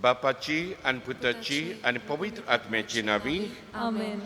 बापाची आणि पुताची आणि पवित्र आत्म्याची नावी. आमेन.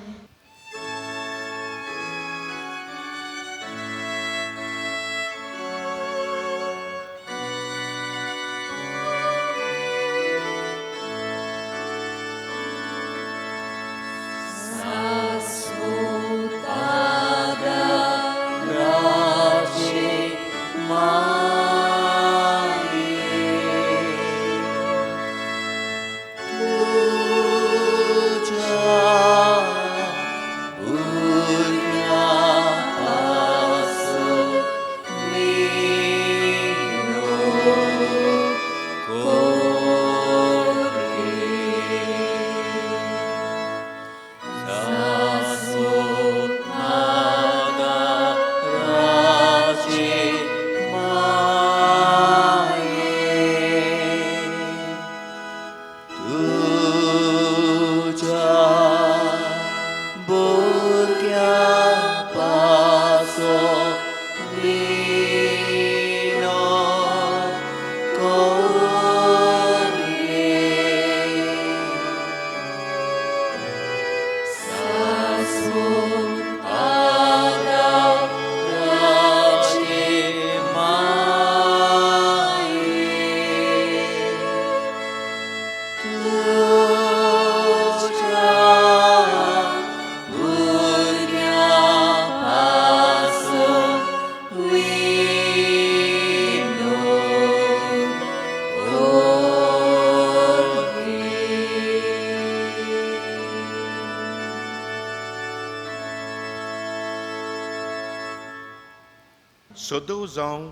Sodo zawn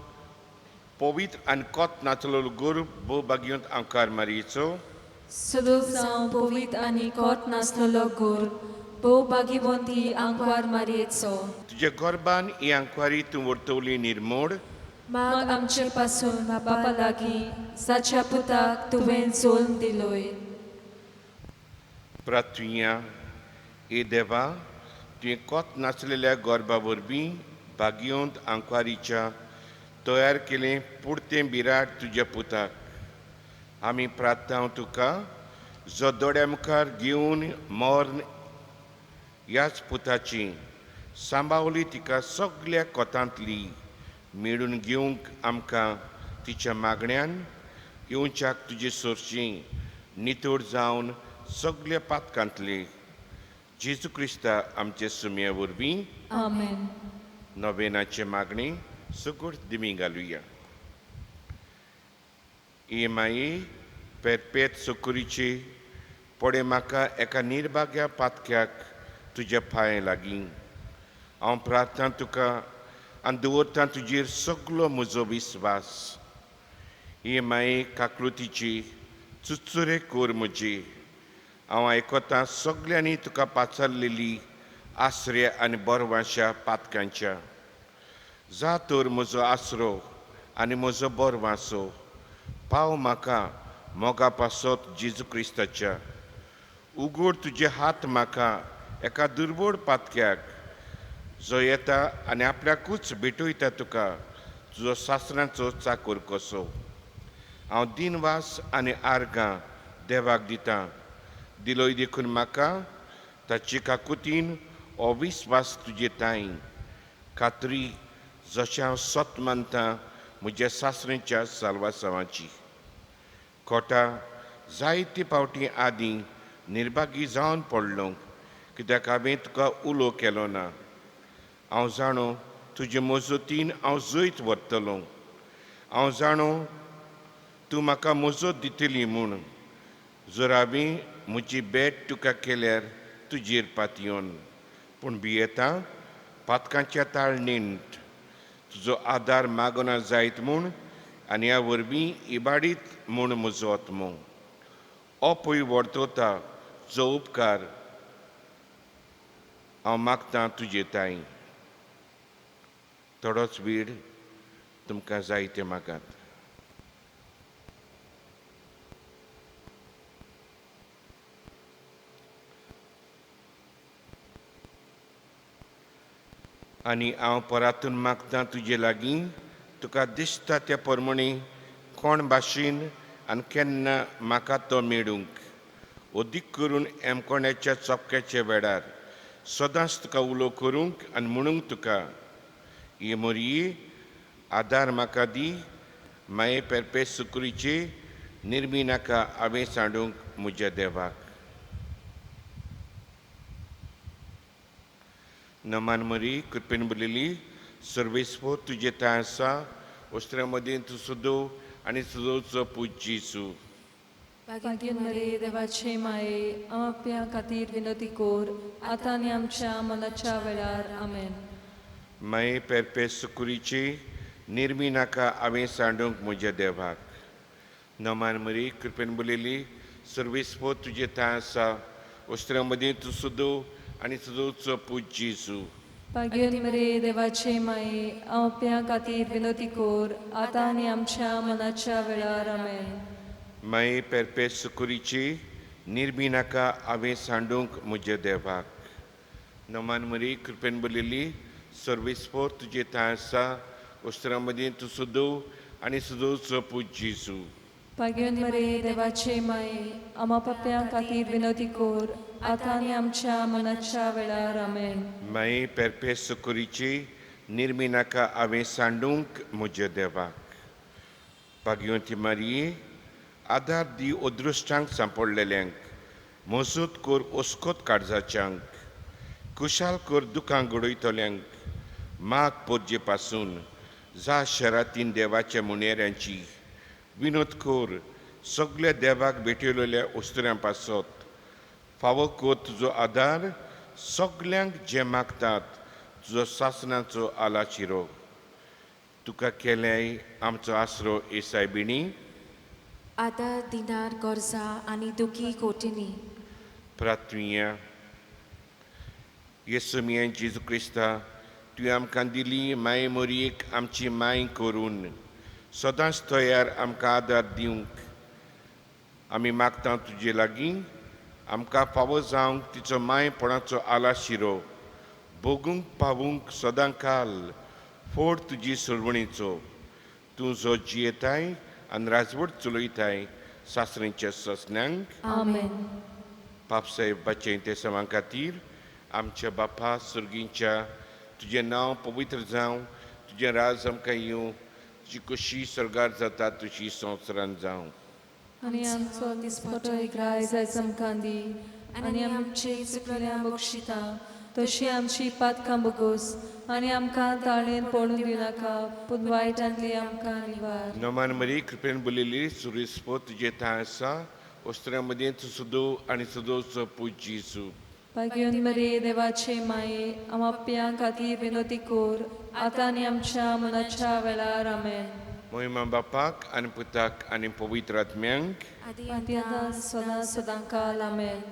powit an kot natlol gur bo bagyont ankar marico. Sudug जावं पवित आणि कोट नासलेलो गुर भोव बागीवंती आंकवार मारयेचो. तुझ्या गोरबान ही अंकवारी तूं वर्तवली निर्मोड. माग आमचे पासून बापा लागीं जाच्या पुताक तुवें जोल्म दिलोय. प्रार्थुया ए देवा तुवें कोत नासलेल्या गोरबा वरवीं बागयोंत आंकवारीच्या तयार केलें पुरतें बिराड तुज्या पुताक. आमी प्रार्थना तुका जो दोड्या मुखार घेवन मोर्न ह्याच पुताची सांबावली तिका सगळ्या कोतांतली मेळून घेवंक आमकां तिच्या मागण्यांन येवच्याक तुजे सोरची नितोड जावन सगळ्या पातकांतली जेजू क्रिस्ता आमचे सुमया वरवीं. आमेन. नोवेनाचे मागणी सुगूट दिमी घालुया. हे माई पेरपेत सुकुरीची पडे म्हाका एका निर्भाग्या पातक्याक तुज्या पांय लागीं. हांव प्रार्थना तुका आनी दवरतां तुजेर सगळो म्हजो विस्वास. ही माई काकृतीची चुचुरे कोर म्हजी. हांव आयकतां सगळ्यांनी तुका पाचारलेली आसऱ्या आनी बोरवांच्या पातकांच्या. जा तर म्हजो आसरो आनी म्हजो बोरवांसो. पाव म्हाका मोगा पासत जेजू क्रिस्ताच्या. उगड तुजे हात म्हाका एका दुर्बळ पातक्याक जो येता आनी आपल्याकूच भेटयता तुका तुजो सासरांचो चाकर कसो. हांव दिनवास आनी आर्गां देवाक दितां. दिलोय देखून म्हाका ताची काकुतीन हो विस्वास तुजे ताईं. खात्री जशें हांव सत मानतां म्हज्या सासऱ्याच्या साल्वासावाची. खोटा जायते फावटी आदीं निर्भागी जावन पडलो कित्याक हांवें तुका उलो केलो ना. हांव जाणो तुजे मजतीन हांव जैत व्हरतलों. हांव जाणो तूं म्हाका मजत दितली म्हूण. जर हांवें म्हजी भेट तुका केल्यार तुजेर पातयोन. पूण भियेतां पातकांच्या ताळणेंत तुजो आदार मागना जायत म्हूण आनी ह्या वरवीं इबाडीत म्हूण म्हजो आत्मो. हो पळय वर्तवता जो उपकार हांव मागतां तुजे ताईं. थोडोच वेळ तुमकां जाय तें मागात. आनी हांव परातून मागतां तुजे लागीं तुका दिसता त्या प्रमाणे कोण भाशेन आनी केन्ना म्हाका तो मेळूंक अदीक करून एमकोण्याच्या चपक्याच्या वेळार सदांच तुका उलो करूंक आनी म्हणूंक तुका ये मोरये आदार म्हाका दी माये पेरपे सुकुरीचे निर्मी नाका हांवें सांडूंक म्हज्या देवाक. नमान मरी कृपेन बरलेली सर्वेस्पो तुजे तां आसा वस्त्रा मदीं तूं सुदो आनी सुदोचो पूज जेसू. Bagien Marie, देवाचे माये, आमच्या खातीर विनंती कोर, आतां आनी आमच्या मनाच्या वेळार. आमेन. माये पेरपे सुकुरीचे निर्मी नाका हांवें सांडूंक म्हज्या देवाक. नमान मरी कृपेन बरलेली सर्वेस्पो तुजे तां आसा वस्त्रा मदीं तूं सुदो आनी सुदोचो पूज जेसू. Bagien Marie, देवाचे माये, आमच्या खातीर विनंती कोर, आतां आनी आमच्या मनाच्या वेळार. आमेन. माये पेरपे सुकुरीचे निर्मी नाका हांवें सांडूंक म्हज्या देवाक. नमान मरी कृपेन बरलेली सर्वेस्पो तुजे तां आसा वस्त्रा मदीं तूं सुदो आनी सुदोचो पूज जेसू. Bagien Marie, देवाचे माये, आमच्या खातीर विनंती कोर, आतां आनी आमच्या मनाच्या वेळार. आमेन. माये पेरपे सुकुरीचे निर्मी नाका हांवें सांडूंक म्हज्या देवाक. भाग्यवंती मारये आदार दी अदृश्टांक सांपडलेल्यांक मजूत कोर ओस्कोत काळजाच्यांक कुशाल कोर दुखांक घडयतल्यांक माग पोरजे पासून जा शरातीन देवाच्या मुनेऱ्यांची विनोद कोर सगळ्या देवाक भेटयलेल्या वस्तुऱ्यां पासत फावो कोर तुजो आदार सगल्यांक जे मागतात तुजो सासणाचो आलाशिरो. तुका केल्याय आमचो आसरो येसाय बिणी. आदार दिनार गोरजा आनी दुखी कोटिनी. प्रार्थुया येसू मियें जेजू क्रिस्ता तुवें आमकां दिली माये मोरयेक आमची माय करून सदांच तयार आमकां आदार दिवंक आमी मागता तुजे लागीं आमकां फावो जावंक तिचो मायपणाचो आलाशिरो भोगूंक पावूंक सदां काल फोड तुजी सोडवणीचो. तूं जो जियेताय आनी राजवट चलयताय सासरेंच्या ससन्यांक. आमेन. पापसाहेब बच्चें ते सवां खातीर आमच्या बापा सुर्गींच्या तुजें नांव पवित्र जावं तुजें राज आमकां येवं तुजी कशी सरगार जाता तशी संवसारांत जावं. आनी आमचो दिसपटोय ग्राय जायच आमकां दी आनी आमची चुकलेल्या बक्षिता तशी आमची पातकां बगोस आनी आमकां ताळेन पडून दिनाका पूण वायटांतली आमकां निवार. नमान मरी कृपेन बरलेली सुरेस्पो तुजे तां आसा वस्त्रा मदीं तूं सुदो आनी सुदोचो पूज जेसू. Bagien Marie, देवाचे माये, आमच्या खातीर विनंती कोर, आतां आनी आमच्या मनाच्या वेळार. आमेन. मोहिमा बापाक आनी पुताक आनी पवित्र आत्म्यांक. आतां सदां सदांकाल. आमेन.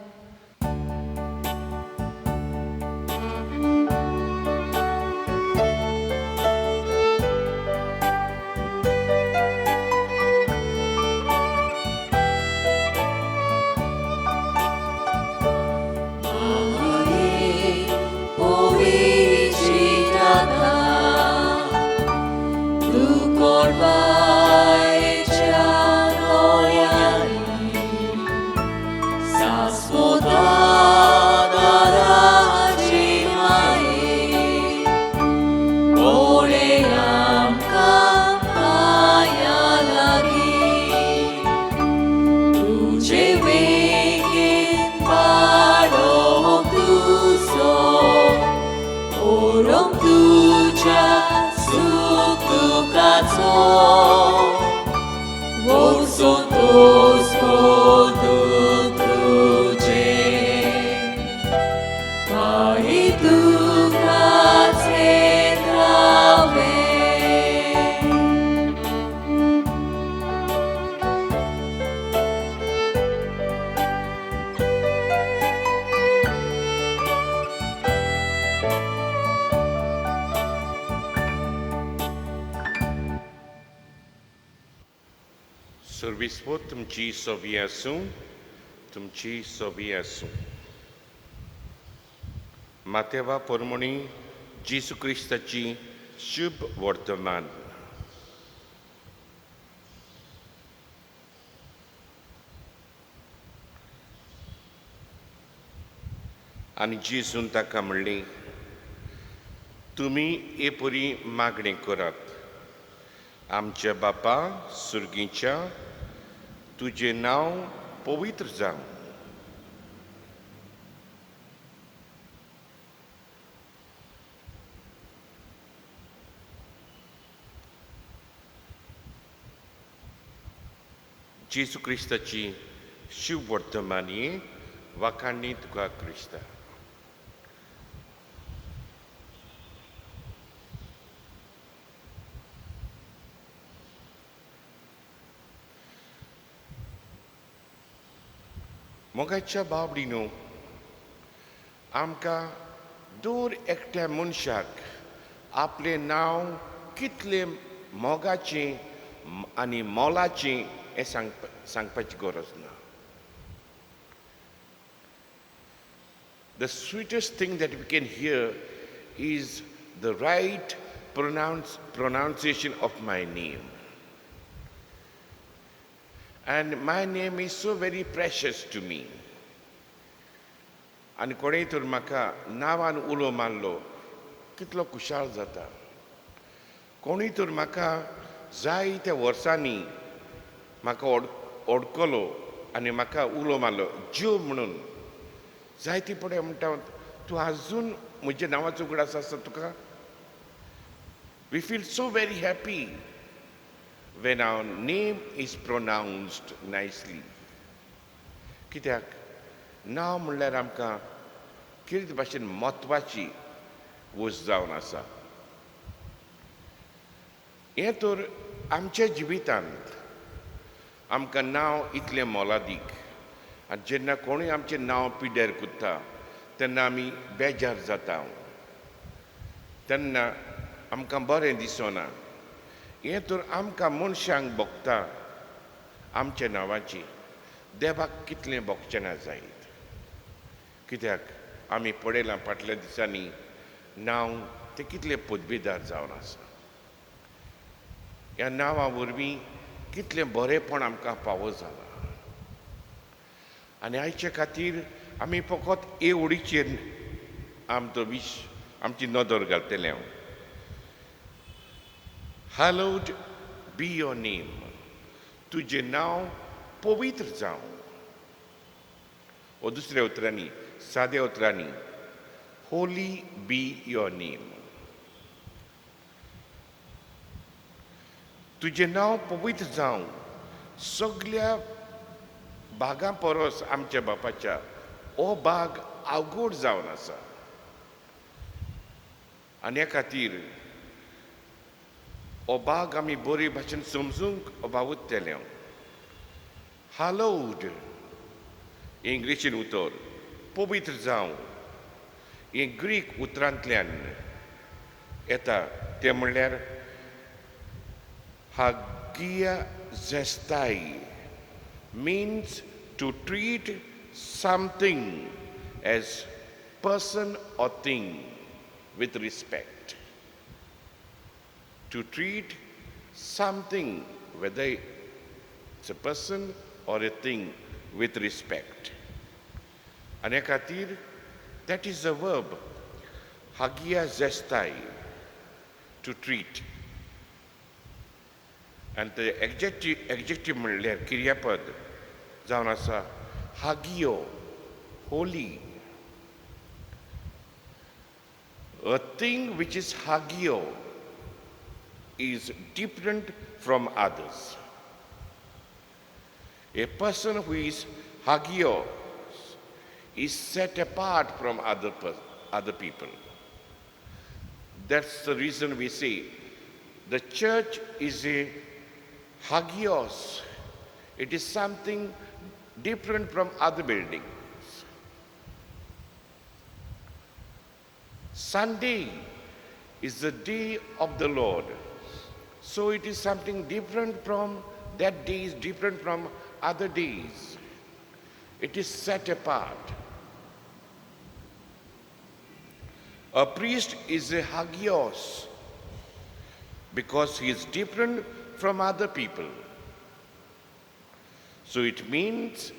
सर्वेस्पो तुमची सोबी आसूं तुमची सोबी आसूं. मातेवा पोरमोणी जेसू क्रिस्ताची शुभ वर्तमान. आनी जेजून ताका म्हणलें, तुमी एपरी मागणें करात. आमच्या बापा सुर्गीच्या, तुजें नांव पवित्र जावं. जेजू क्रिस्ताची शिव वर्तमानी वाखाणणी तुका क्रिस्ता. मोगाच्या बाबडीनो, आमकां दर एकट्या मनशाक आपलें नांव कितलें मोगाचें आनी मोलाचें हें सांगपाची गरज ना. The sweetest thing that we can hear is the right pronunciation of my name. And my name is so very precious to me. आनी कोणेय तर म्हाका नांवान उलो मारलो कितलो खुशाल जाता. कोणूय तर म्हाका जायत्या वर्सांनी म्हाका ओडकलो आनी म्हाका उलो मारलो ज्यो म्हणून. जायती पडे म्हणटा तूं आजून म्हज्या नांवाचो उगडास आसा तुका. We feel so very happy when our name is pronounced nicely. कित्याक नांव म्हणल्यार आमकां कितें भाशेन म्हत्वाची वस्त जावन आसा. हें तर आमच्या जिवितांत आमकां नांव इतलें मोलादीक. आनी जेन्ना कोणूय आमचें नांव पिड्ड्यार कुत्ता तेन्ना आमी बेजार जाता. तेन्ना आमकां बरें दिसना. हें तर आमकां मनशांक भोगता आमच्या नांवाची. देवाक कितलें भोगचें ना जायत. कित्याक आमी पळयलां फाटल्या दिसांनी नांव तें कितलें पोदबेदार जावन आसा. ह्या नांवा वरवीं कितलें बरेंपण आमकां फावो जालां. आनी आयचे खातीर आमी फकत एवढीचेर आमची नदर घालतले. हांव Hallowed be your name. तुजें नांव पवित्र जावं. वो दुसऱ्या उतरांनी, साद्या उतरांनी, होली बी युअर नेम. तुजें नांव पवित्र जावं. सगळ्या बागां परस आमच्या बापाच्या हो बाग आवगोड जावन आसा. आनी ह्या खातीर हो बाग आमी बरे भाशेन समजूंक वावुरतले. हालोवड इंग्लिशीन उतर पवित्र जावं. हें ग्रीक उतरांतल्यान येता तें म्हणल्यार Hagia झेस्ताय means to treat something as person or thing with respect. To treat something, whether it's a person or a thing, with respect. Ane khatir, that is the verb hagia zestai, to treat. And the adjective म्हणल्यार क्रियापद जावन आसा hagio, holy. A thing which is hagio is different from others. A person who is hagio is set apart from other people. That's the reason we say the church is a hagios. It is something different from other buildings. Sunday is the day of the Lord. So it is something different from that day, is different from other days. It is set apart. A priest is a hagios because he is different from other people. So it means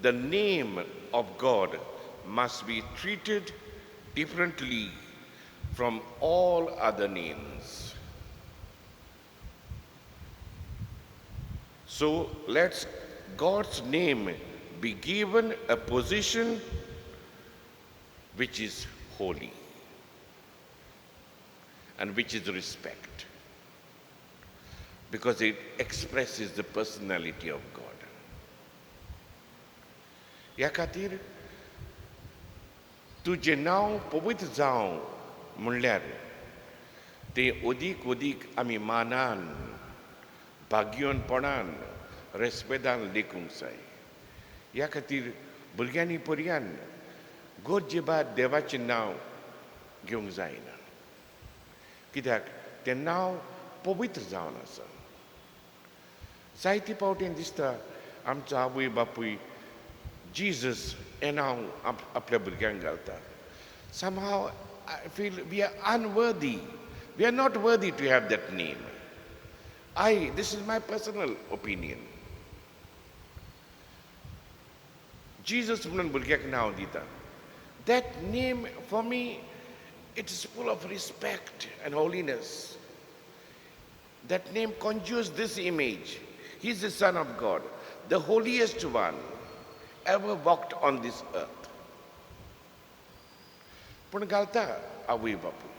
the name of God must be treated differently from all other names. So let God's name be given a position which is holy and which is respect, because it expresses the personality of God. ह्या खातीर तुजें नांव पवित्र जावं म्हणल्यार तें ओदीक ओदीक आमी मानान, भाग्यवानपणान, रेस्पेदान लेखूंक जाय. ह्या खातीर भुरग्यांनी पर्यान गोरजेबाद देवाचें नांव घेवंक जायना, कित्याक तें नांव पवित्र जावन आसा. जायते फावटीं दिसता आमचो आवय बापूय Jesus हें नांव आपल्या भुरग्यांक घालता. Somehow I feel we are unworthy. We are not worthy to have that name. This is my personal opinion. Jesus म्हणून भुरग्याक नांव दिता. That name for me, it is full of respect and holiness. That name conjures this image. He is the Son of God, the holiest one ever walked on this earth. पूण घालता आवय बापूय.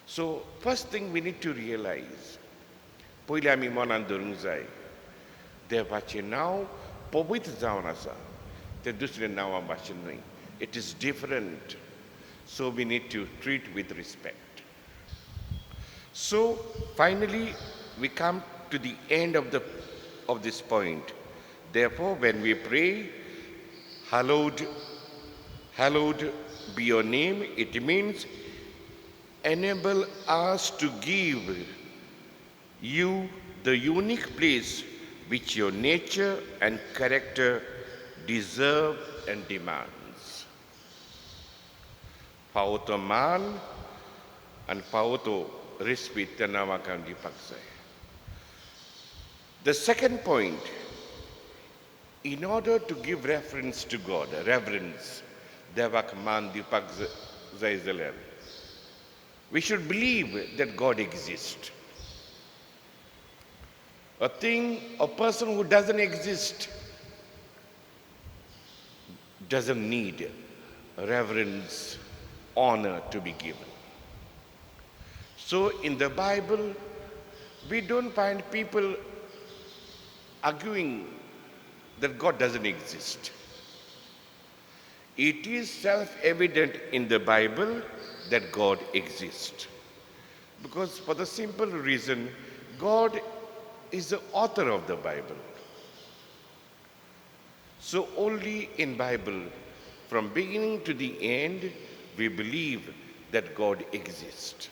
So first thing we need to realize, पयलीं आमी मनान धरूंक जाय, देवाचें नांव पवित्र जावन आसा, तें दुसऱ्या नांवा भाशेन न्हय. It is different. So we need to treat with respect. So finally we come to the end of this point. Therefore, when we pray, hallowed be your name, it means enable us to give you the unique place which your nature and character deserve and demands. Pauto man and pauto respect namakan dipaksay. The second point, in order to give reference to God, reverence, devak man dipak zaizeler, we should believe that God exists. A thing, a person who doesn't exist doesn't need reverence, honor to be given. So in the Bible, we don't find people arguing that God doesn't exist. It is self-evident in the Bible that God exists. Because for the simple reason, God is the author of the Bible. So only in Bible, from beginning to the end, we believe that God exists.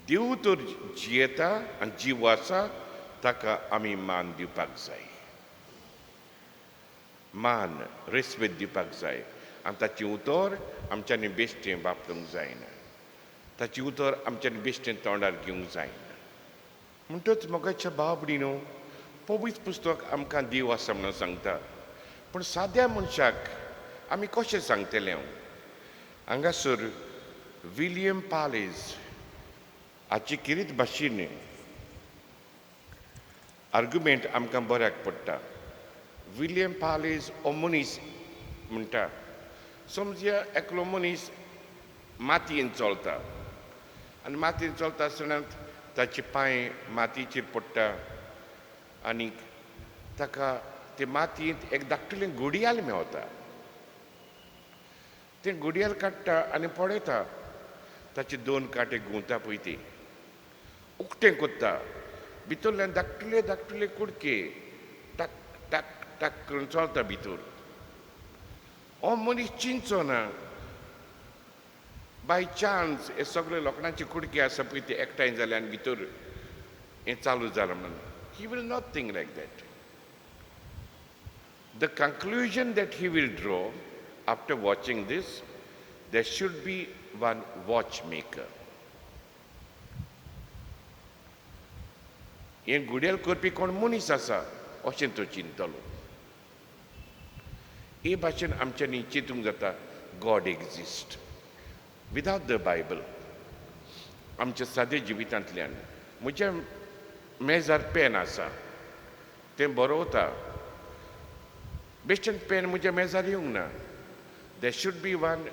Dew to jieta and jiwasa taka ami man dipak zai. Man respect dipak zai. Am taci utor am chani bestin baptung zaina. Taci utor am chani bestin tondar gyung zaina. म्हणटच मोगाच्या बाबडीनो पवित्र पुस्तक आमकां देव आसा म्हणून सांगता, पूण साद्या मनशाक आमी कशें सांगतले? हांगासर विलियम पालेज हाची किरीत भाशेन आर्ग्युमेंट आमकां बऱ्याक पडटा. विलियम पालेज हो मनीस म्हणटा, समजा एकलो मनीस मातयेन चलता आनी मातयेन चलता आसतना ताचे पांय मातयेचेर पडटा आनी ताका ते मातयेंत एक धाकटुलें घुडियाल मेवता. तें घुडियाल काडटा आनी पळयता, ताचे दोन कांटे गुंवता पळय ते उक्तें कोत्ता, भितरल्यान धाकटुले धाकटुले कुडके टाक टाक टाक करून चलता भितर. हो मनीस चिंतचो ना, बाय चान्स हे सगळे लोकांचे कुडके आसा पळय ते एकठांय जाले आनी भितर हें चालू जालां म्हणून. He will not think like that. The conclusion that he will draw after watching this, there should be one watchmaker. हें घुडियाल करपी कोण मनीस आसा अशें तो चिंतलो. हे भाशेन आमच्यांनी चिंतूंक जाता God exist. Without the Bible आमच्या सादे जिवितांतल्यान म्हज्या मेजार पेन आसा तें बरोवता. बेश्टेन पेन म्हज्या मेजार येवंक ना. देर should be one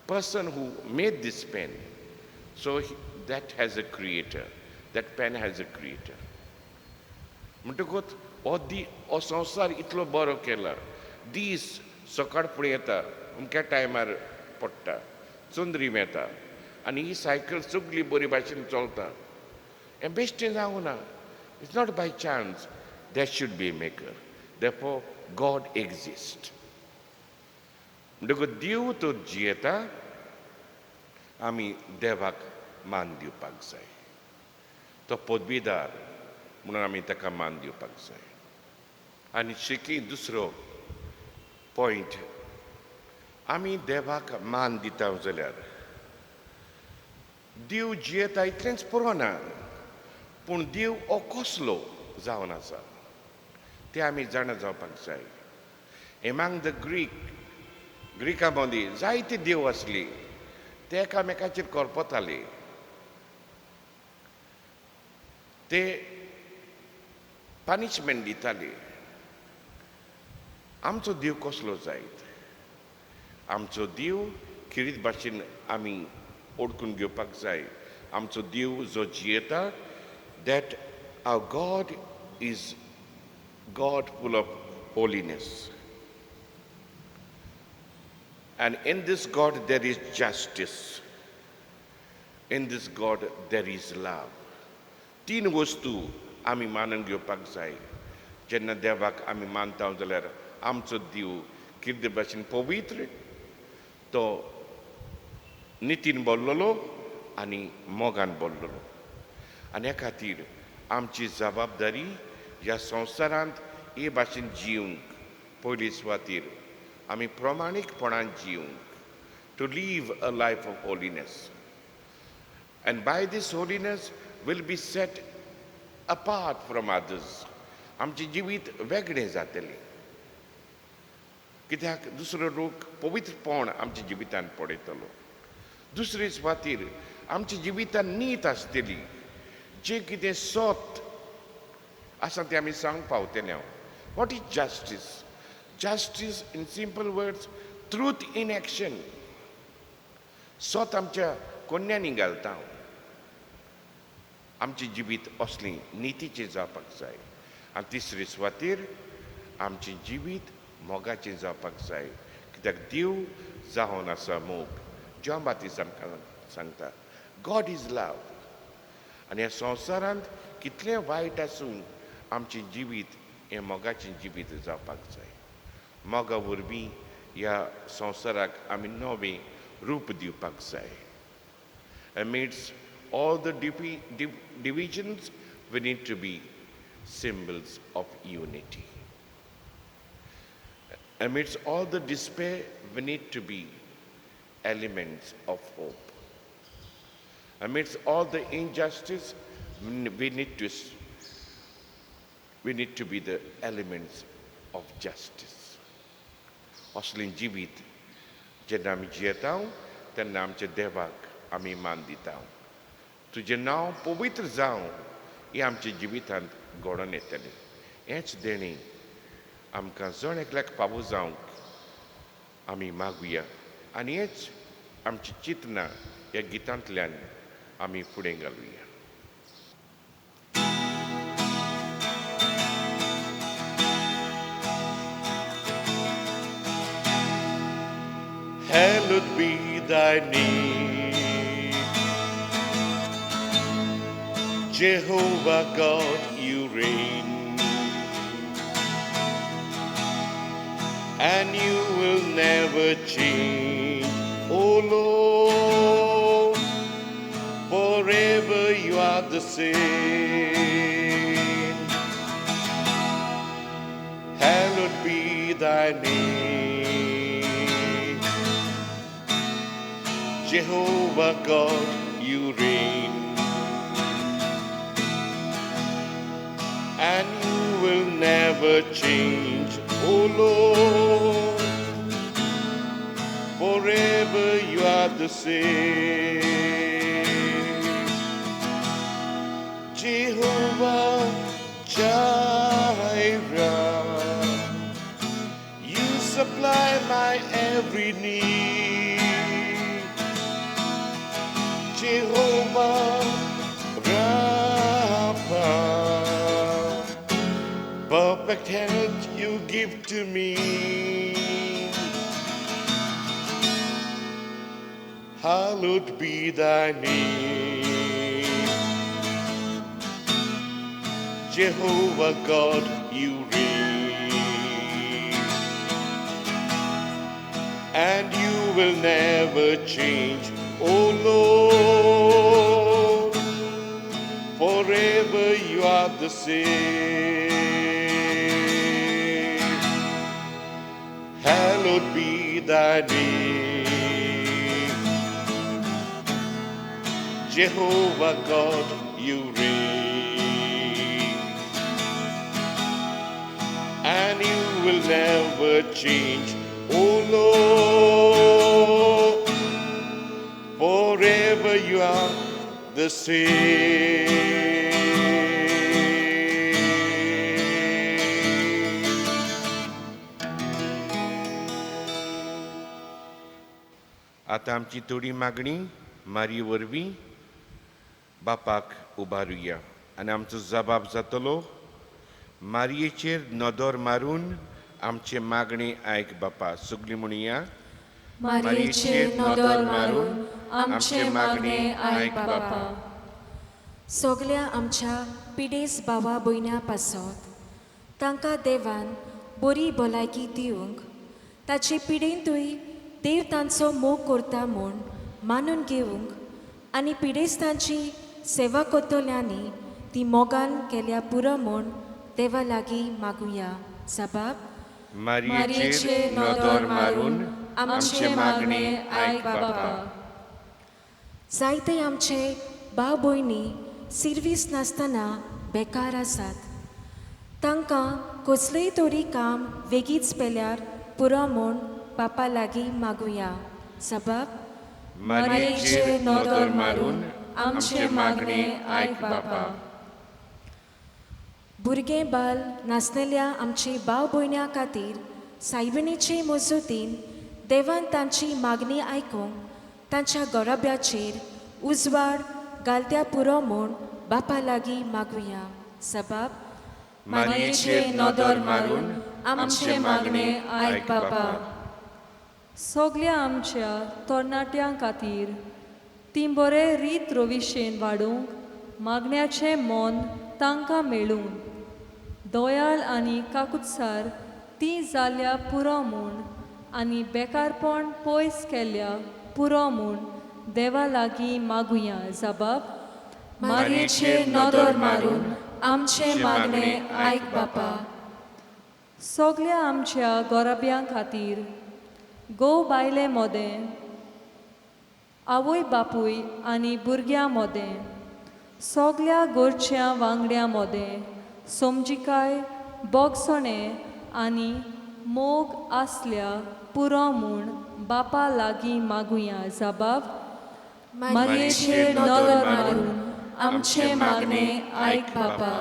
person who made this pen. So that has a creator. That pen has a creator. म्हणटकूच हो संवसार इतलो बरो केला. दीस सकाळ फुडें येता अमक्या टायमार पडटा, चंद्री मेळटा आनी ही सायकल सगळी बरी भाशेन चलता. हें बेश्टें जावंक ना. It's not by chance. There should be A maker. Therefore God exist. म्हणटकूच देव तो जियेता. आमी देवाक मान दिवपाक जाय. तो पदवीदार म्हणून आमी ताका मान दिवपाक जाय. आनी शिकी दुसरो पॉयंट, आमी देवाक मान दिता जाल्यार देव जियेता इतलेंच पुरो ना, पूण देव हो कसलो जावन आसा तें आमी जाणा जावपाक जाय. एमांग द ग्रीकां मदीं जायते देव आसली. ते एकामेकाचेर करपताले. ते पनिशमेंट दिताले. आमचो देव कसलो जायत. आमचो देव खिरीत भाशेन आमी ओळखून घेवपाक जाय. आमचो देव जो जियेता, that our God is God full of holiness. And in this God there is justice. In this God there is love. तीन वस्तू आमी मानून घेवपाक जाय. जेन्ना देवाक आमी मानता जाल्यार आमचो देव कितें भाशेन पवित्र, तो नितीन बोल्लोलो आनी मोगान बोल्लोलो. आनी ह्या खातीर आमची जबाबदारी ह्या संवसारांत हे भाशेन जिवंक पयली सुवातेर आमी प्रमाणीकपणान जिवंक, to leave a life of holiness. And by this holiness will be set apart from others. आमचें जिवीत वेगळें जातलें. कित्याक दुसरो लोक पवित्रपण आमच्या जिवितांत पळयतलो. दुसरे सुवातेर आमच्या जिवितांत नीत आसतली. जें कितें सत आसा तें आमी सांगूंक पावतले हांव. What is justice? Justice, in simple words, truth in action. सत आमच्या कोन्यांनी घालता. आमचें जिवीत असलें नितीचें जावपाक जाय. आनी तिसरे सुवातेर आमचें जिवीत मोगाचें जावपाक जाय. कित्याक देव जावन आसा मोग. जॉन बाप्तिस्ट आमकां सांगता गॉड इज लव. आनी ह्या संवसारांत कितलें वायट आसून आमचें जिवीत हें मोगाचें जिवीत जावपाक जाय. मोगा वरवीं ह्या संवसाराक आमी नवें रूप दिवपाक जाय. Amidst all the divisions, we need to be symbols of unity. Amidst all the despair, we need to be elements of hope. Amidst all the injustice, we need to be the elements of justice. असलें जिवीत जेन्ना आमी जियेता तेन्ना आमच्या देवाक आमी मान दिता. तुजें नांव पवित्र जावं हें आमच्या जिवितांत घडोवन येतलें. हेंच देणें आमकां जण एकल्याक फावो जावंक आमी मागुया. आनी हेंच आमची चिंतना ह्या गितांतल्यान आमी फुडें घालुया. Hallowed be thy name, Jehovah God, you reign, and you will never change, O Lord, forever you are the same. Hallowed be thy name, Jehovah God, you reign, and you will never change, O Lord, forever you are the same. Jehovah Jireh, you supply my every need. Jehovah Rapha, perfect health you give to me. Hallowed be thy name. Jehovah God, you reign, and you will never change, O Lord. Forever you are the same. Hallowed be thy name. Jehovah God, you reign, and you will never change, O Lord. Forever you are the same. आता आमची थोडी मागणी मारी वरवीं बापाक उबारुया आनी आमचो जबाब जातलो मारयेचेर नदर मारून आमचे मागणी आयक बापा. सगळीं म्हणुया. मारयेचेर नदर मारून आमचे मागणे आयक बापा. सगल्या आमच्या पिडेस भावा भयण्या पासत तांकां देवान बरी भलायकी दिवंक ताचे पिडेंतूय देव तांचो मोग करता म्हूण मानून घेवंक आनी पिडेस्तांची सेवा कोत्तोल्यांनी ती मोगान केल्या पुरो म्हूण देवा लागीं मागुया. जबाब. मारयेचेर नदर मारून आमचे मागणे आयक बापा. जायते आमचे भाव भयणी सिर्वीस नासतना बेकार आसात. तांकां कसलेंय तरी काम वेगीच पेल्यार पुरो म्हूण बापा लागीं मागुया. जबाब. मारयेचेर नदर मारून आमचे मागणे आयक बापा. भुरगे बाल नासलेल्या आमचे भाव भयण्यां खातीर सायबिणीचे मजतीन देवान तांची मागणी आयकूंक तांच्या गरोब्याचेर उजवाड घालत्या पुरो म्हूण बापा लागीं मागुया. जबाब. मारयेचेर नदर मारून आमचे मागणे आयक बापा. सगल्या आमच्या तरणाट्यां खातीर ती बरे रीत रोविशेन वाडूंक मागण्याचें मन तांकां मेळून दोयाल आनी काकुत्सार ती जाल्या पुरो म्हूण आनी बेकारपण पयस केल्या पुरो म्हूण देवा लागीं मागुया. जबाब. मारयेचेर नदर मारून आमचे मागणे आयक बापा. सगल्या आमच्या गोरब्यां खातीर गोव बायले मोदें आवय बापूय आनी भुरग्यां मोदें सगल्या गोरच्या वांगड्यां मोदें समजिकाय बोगसणें आनी मोग आसल्या पुरो म्हूण बापा लागीं मागुया. जबाब. मारयेचेर नदर मारून आमचे मागणे आयक बापा.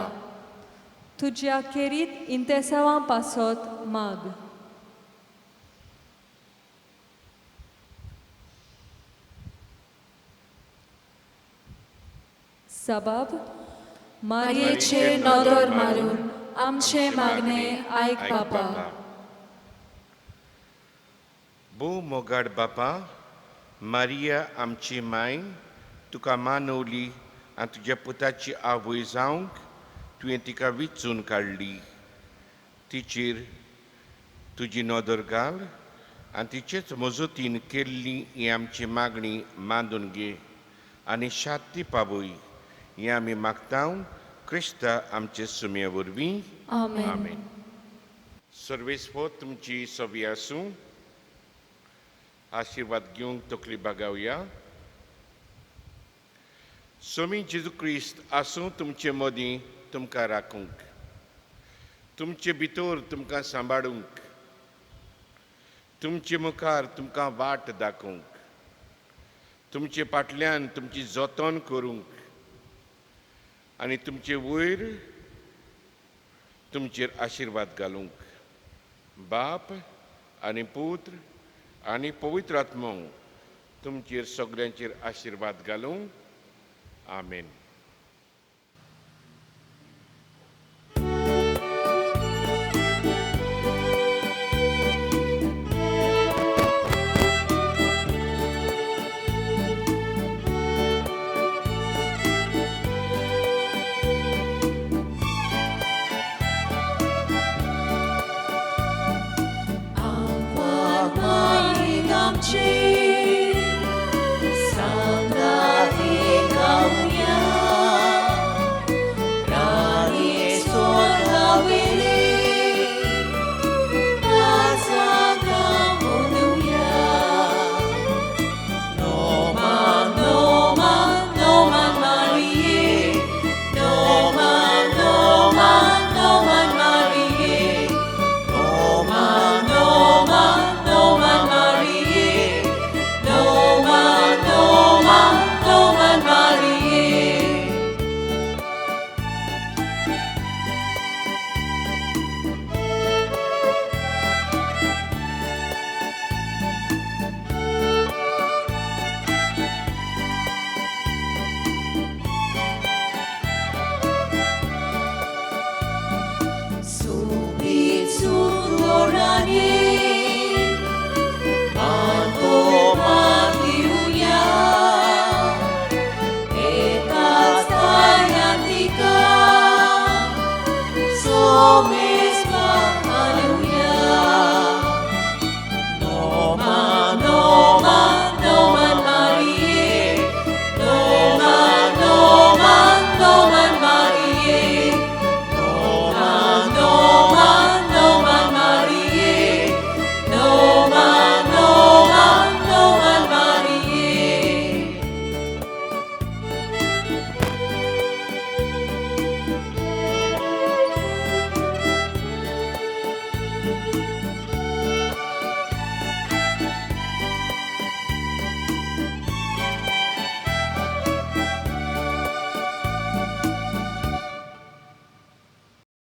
तुज्या खेरीत इंतेसावां पासत माग. जबाब. मारयेचेर नदर मारून आमचे मागणे आयक बापा. भोव मोगाड बापा, मारिया आमची माय तुका मानवली आनी तुज्या पुताची आवय जावंक तुवें तिका विचून काडली. तिचेर तुजी नदर घाल आनी तिचेच मजतीन केल्ली ही आमची मागणी मांडून घे आनी शांती पावय. हें आमी मागतां क्रिस्ता आमचे सुमये वरवीं. आमेन. सर्वेस्पो तुमची सवी आसूं. आशिर्वाद घेवंक तकली बागावया. स्वामी जेजू क्रिस्त आसूं तुमचे मदीं तुमकां राखूंक. तुमचे भितर तुमकां सांबाळूंक, तुमचे मुखार तुमकां वाट दाखोवंक, तुमचे फाटल्यान तुमची जतन करूंक आनी तुमचे वयर तुमचेर आशिर्वाद घालूंक. बाप आनी पुत्र आनी पवित्र आत्मो तुमचेर सगळ्यांचेर आशिर्वाद घालूं. आमेन. Amchi